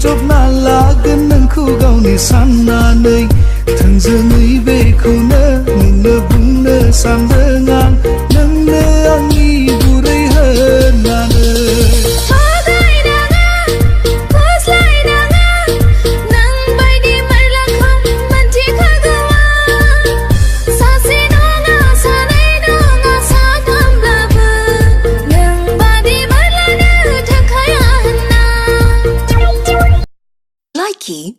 जबना लागोन नोंखौ गावनि साननानै थोंजोङै बेखौनो नोंनो बुंनो सानदों आं नोंनो आंनि गुरै होननानै Likey